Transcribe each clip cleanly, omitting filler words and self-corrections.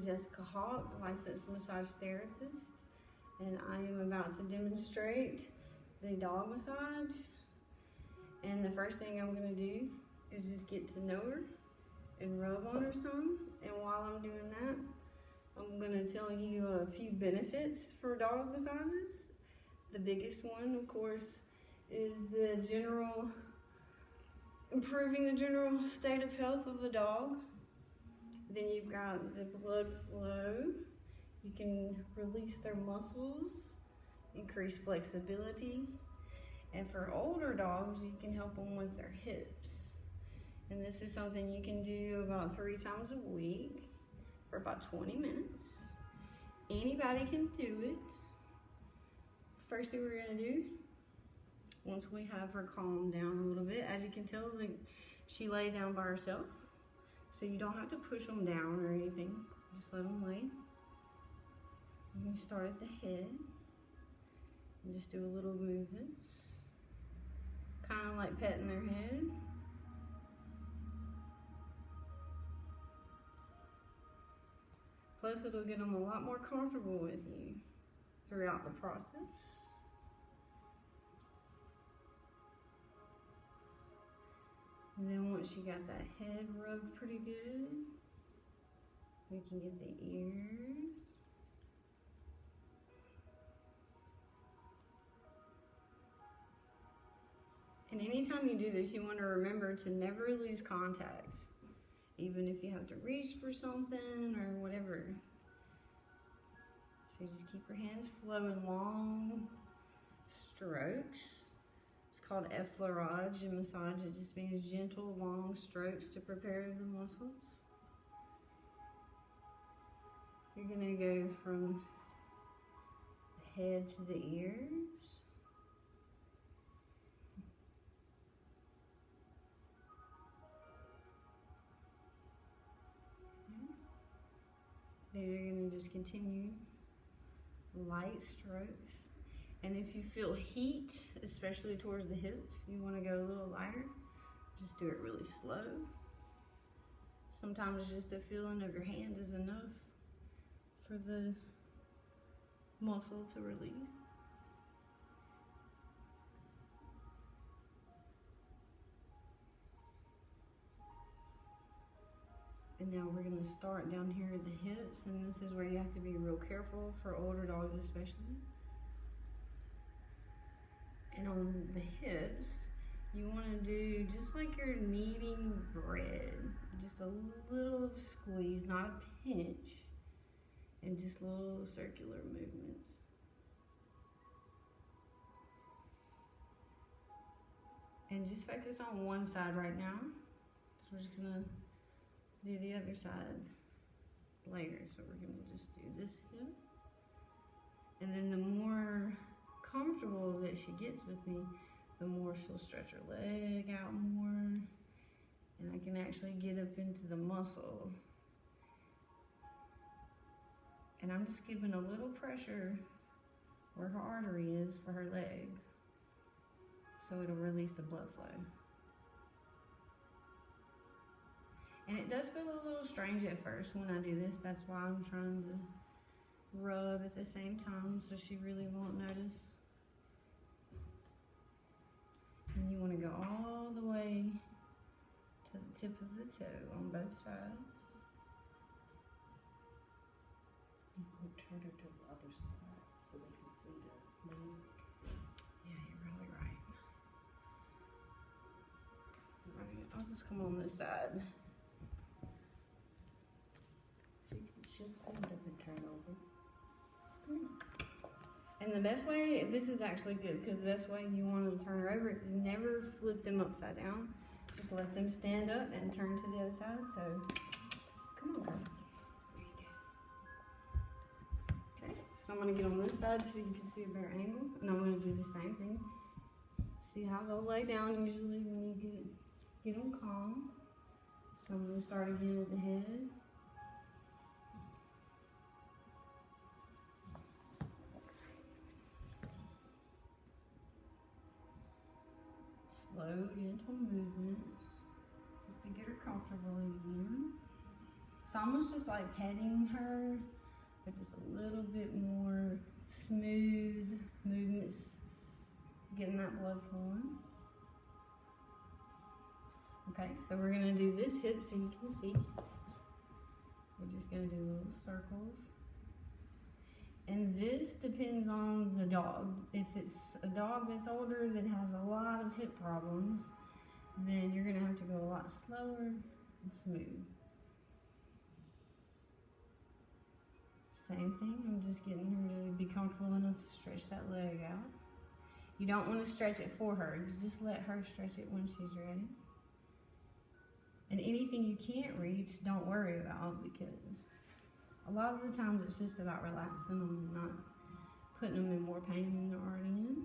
Jessica Hawk, licensed massage therapist, and I am about to demonstrate the dog massage. And the first thing I'm gonna do is just get to know her and rub on her some. And while I'm doing that, I'm gonna tell you a few benefits for dog massages. The biggest one, of course, is the general, improving the general state of health of the dog. Then you've got the blood flow. You can release their muscles, increase flexibility. And for older dogs, you can help them with their hips. And this is something you can do about 3 times a week for about 20 minutes. Anybody can do it. First thing we're gonna do, once we have her calmed down a little bit, as you can tell, she laid down by herself. So you don't have to push them down or anything. Just let them lay. You can start at the head and just do a little movements. Kind of like petting their head. Plus it'll get them a lot more comfortable with you throughout the process. And then once you got that head rubbed pretty good, we can get the ears. And anytime you do this, you want to remember to never lose contact, even if you have to reach for something or whatever. So just keep your hands flowing, long strokes. It's called effleurage in massage. It just means gentle, long strokes to prepare the muscles. You're gonna go from the head to the ears. Then you're gonna just continue light strokes. And if you feel heat, especially towards the hips, you want to go a little lighter, just do it really slow. Sometimes just the feeling of your hand is enough for the muscle to release. And now we're going to start down here at the hips, and this is where you have to be real careful for older dogs especially. And on the hips, you want to do just like you're kneading bread. Just a little squeeze, not a pinch, and just little circular movements. And just focus on one side right now. So we're just gonna do the other side later. So we're gonna just do this hip. And then the more comfortable that she gets with me, the more she'll stretch her leg out more, and I can actually get up into the muscle. And I'm just giving a little pressure where her artery is for her leg, so it'll release the blood flow. And it does feel a little strange at first when I do this. That's why I'm trying to rub at the same time so she really won't notice. And you want to go all the way to the tip of the toe on both sides. You can turn her to the other side so they can see the leg. Yeah, you're really right. I'll just come on this side. She'll stand up and turn over. And the best way, this is actually good, because the best way you want to turn her over is never flip them upside down. Just let them stand up and turn to the other side. So, come on, girl. There you go. Okay, so I'm going to get on this side so you can see a better angle. And I'm going to do the same thing. See how they'll lay down usually when you get them calm. So I'm going to start again at the head. Slow, gentle movements, just to get her comfortable again. It's almost just like petting her, but just a little bit more smooth movements, getting that blood flowing. Okay, so we're gonna do this hip so you can see. We're just gonna do little circles. And this depends on the dog. If it's a dog that's older that has a lot of hip problems, then you're gonna have to go a lot slower and smooth. Same thing, I'm just getting her to be comfortable enough to stretch that leg out. You don't want to stretch it for her, you just let her stretch it when she's ready. And anything you can't reach, don't worry about, because a lot of the times it's just about relaxing them, not putting them in more pain than they're already in.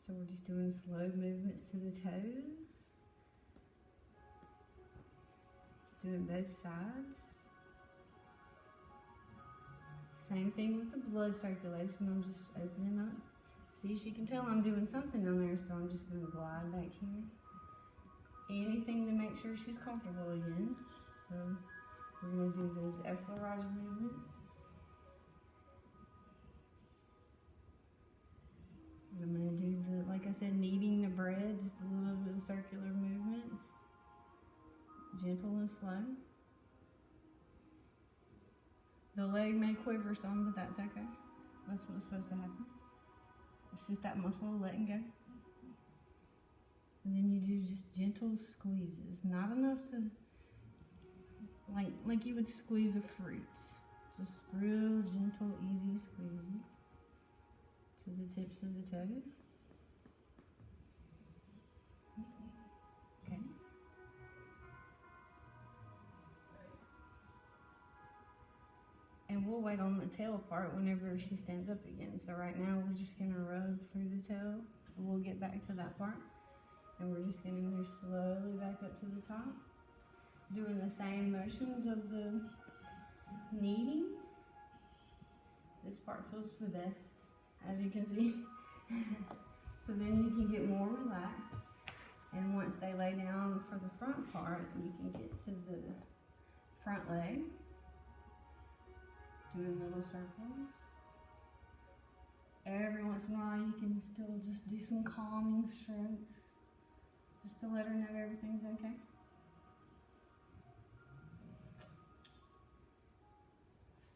So we're just doing slow movements to the toes. Doing both sides. Same thing with the blood circulation, I'm just opening up. See, she can tell I'm doing something down there, so I'm just gonna glide back here. Anything to make sure she's comfortable again. So we're going to do those effleurage movements. And I'm going to do the, like I said, kneading the bread, just a little bit of circular movements. Gentle and slow. The leg may quiver some, but that's okay. That's what's supposed to happen. It's just that muscle letting go. And then you do just gentle squeezes, not enough to, like you would squeeze a fruit. Just real gentle, easy squeezing to the tips of the toes. Okay. And we'll wait on the tail part whenever she stands up again. So right now we're just gonna rub through the tail, and we'll get back to that part. And we're just gonna move slowly back up to the top. Doing the same motions of the kneading. This part feels the best, as you can see. So then you can get more relaxed. And once they lay down for the front part, you can get to the front leg. Doing little circles. Every once in a while you can still just do some calming strokes. Just to let her know everything's okay.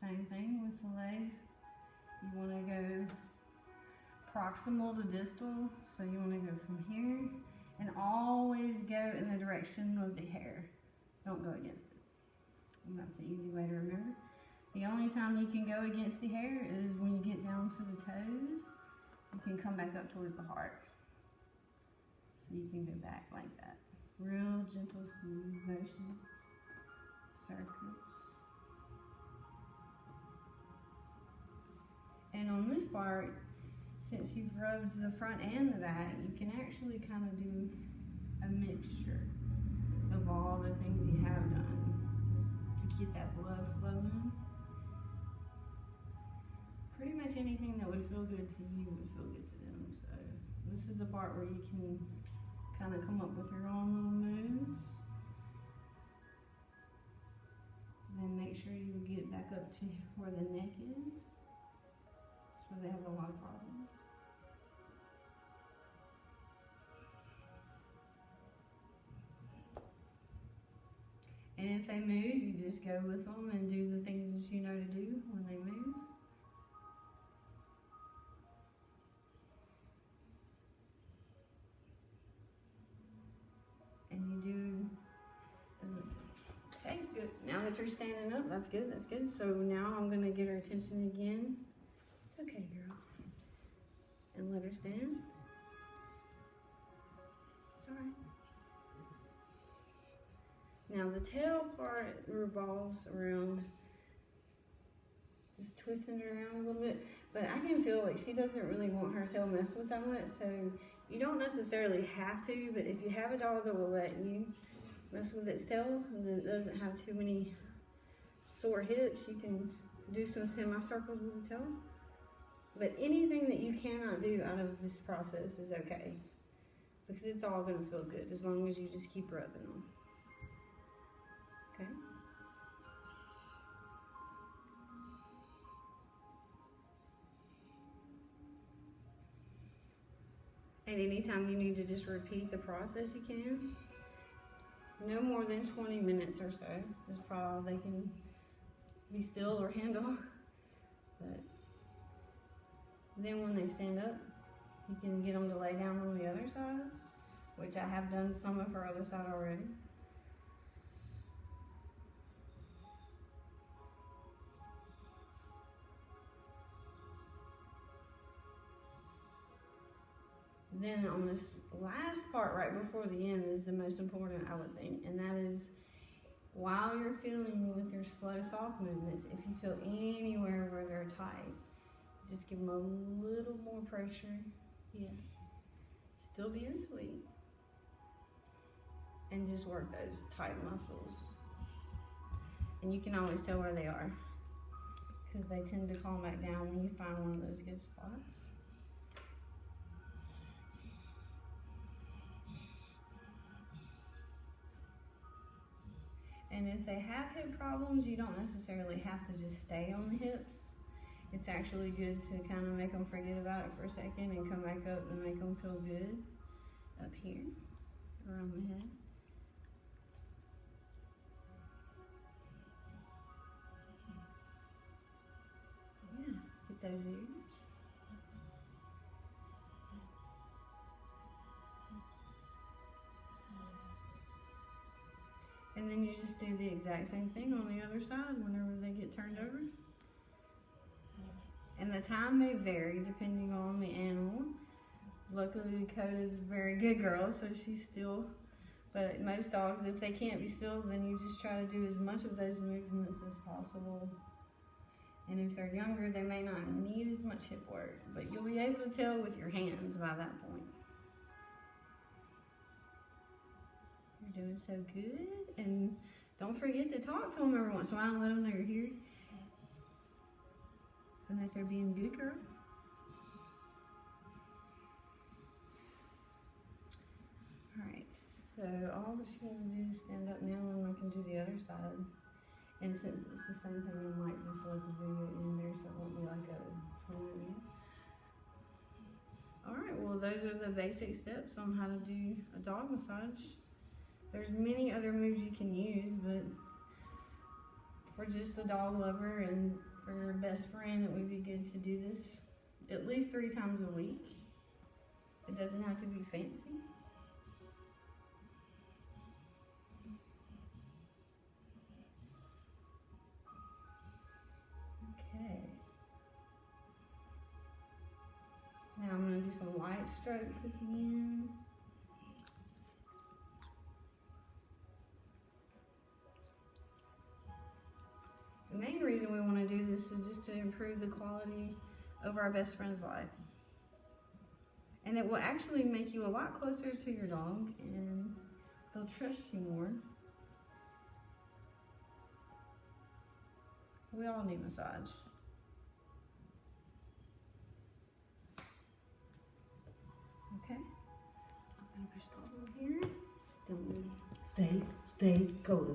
Same thing with the legs. You want to go proximal to distal. So you want to go from here and always go in the direction of the hair. Don't go against it. And that's an easy way to remember. The only time you can go against the hair is when you get down to the toes. You can come back up towards the heart. You can go back like that. Real gentle, smooth motions, circles. And on this part, since you've rubbed the front and the back, you can actually kind of do a mixture of all the things you have done to get that blood flowing. Pretty much anything that would feel good to you would feel good to them. So this is the part where you can kind of come up with your own little moves. Then make sure you get back up to where the neck is. That's where they have a lot of problems. And if they move, you just go with them and do the things that you know to do when they move. Okay, good. Now that you're standing up, that's good, that's good. So now I'm gonna get her attention again. It's okay, girl. And let her stand. It's all right. Now the tail part revolves around just twisting her around a little bit. But I can feel like she doesn't really want her tail messed with that much, so you don't necessarily have to, but if you have a dog that will let you mess with its tail and it doesn't have too many sore hips, you can do some semicircles with the tail. But anything that you cannot do out of this process is okay, because it's all going to feel good as long as you just keep rubbing them. Okay? And anytime you need to just repeat the process, you can. No more than 20 minutes or so is probably all they can be still or handle. But then when they stand up, you can get them to lay down on the other side, which I have done some of her other side already. Then on this last part right before the end is the most important, I would think, and that is while you're feeling with your slow, soft movements, if you feel anywhere where they're tight, just give them a little more pressure. Yeah. Still being sweet. And just work those tight muscles. And you can always tell where they are, because they tend to calm back down when you find one of those good spots. And if they have hip problems, you don't necessarily have to just stay on the hips. It's actually good to kind of make them forget about it for a second and come back up and make them feel good up here, around the head. Yeah, get those ears. And then you just do the exact same thing on the other side whenever they get turned over. And the time may vary depending on the animal. Luckily, Dakota's a very good girl, so she's still. But most dogs, if they can't be still, then you just try to do as much of those movements as possible. And if they're younger, they may not need as much hip work, but you'll be able to tell with your hands by that point. You're doing so good. And don't forget to talk to them every once in a while and let them know you're here. And that they're being a good girl. Alright, so all that she has to do is stand up now and I can do the other side. And since it's the same thing, I might just let the video in there so it won't be like a 20-minute. Alright, well those are the basic steps on how to do a dog massage. There's many other moves you can use, but for just the dog lover and for your best friend, it would be good to do this at least 3 times a week. It doesn't have to be fancy. Okay. Now I'm going to do some light strokes at the end. The main reason we want to do this is just to improve the quality of our best friend's life. And it will actually make you a lot closer to your dog and they'll trust you more. We all need massage. Okay. I'm going to push the over here. Don't move. Stay, Coda.